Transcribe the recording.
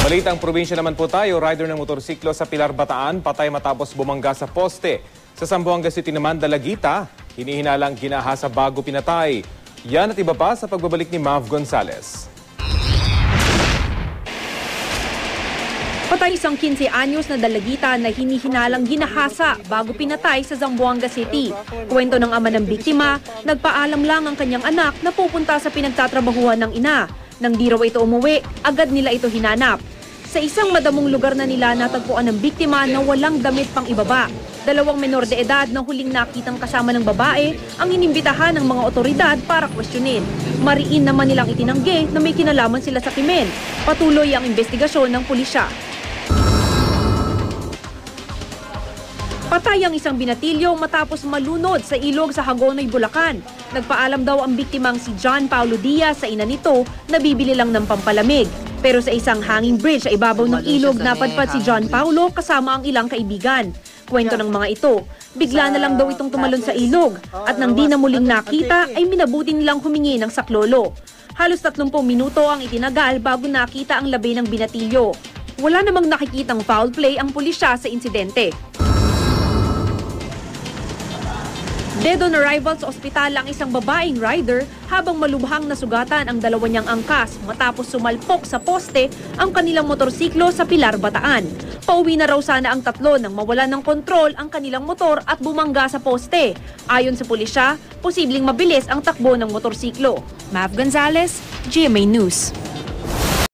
Balitang probinsya naman po tayo, rider ng motorsiklo sa Pilar, Bataan, patay matapos bumangga sa poste. Sa Zamboanga City naman, Dalagita, hinihinalang ginahasa bago pinatay. Yan at iba pa sa pagbabalik ni Mav Gonzalez. Patay isang 15 anyos na dalagita na hinihinalang ginahasa bago pinatay sa Zamboanga City. Kwento ng ama ng biktima, nagpaalam lang ang kanyang anak na pupunta sa pinagtatrabahuhan ng ina. Nang di raw ito umuwi, agad nila ito hinanap. Sa isang madamong lugar na nila natagpuan ng biktima na walang damit pang ibaba. 2 menor de edad na huling nakitang kasama ng babae ang inimbitahan ng mga otoridad para kwestiyonin. Mariin naman nilang itinanggi na may kinalaman sila sa krimen. Patuloy ang investigasyon ng pulisya. Patay ang isang binatilyo matapos malunod sa ilog sa Hagonoy, Bulacan. Nagpaalam daw ang biktimang si John Paulo Diaz sa ina nito na bibili lang ng pampalamig. Pero sa isang hanging bridge sa ibabaw ng ilog napadpad si John Paulo kasama ang ilang kaibigan. Kwento ng mga ito, bigla na lang daw itong tumalon sa ilog at nang di na muling nakita ay minabuti nilang humingi ng saklolo. Halos 30 minuto ang itinagal bago nakita ang labi ng binatilyo. Wala namang nakikitang foul play ang pulisya sa insidente. Dead on arrival sa ospital ang isang babaeng rider habang malubhang nasugatan ang 2 niyang angkas matapos sumalpok sa poste ang kanilang motorsiklo sa Pilar, Bataan. Pauwi na raw sana ang 3 nang mawala ng kontrol ang kanilang motor at bumangga sa poste. Ayon sa pulisya, posibleng mabilis ang takbo ng motorsiklo. Mav Gonzalez, GMA News.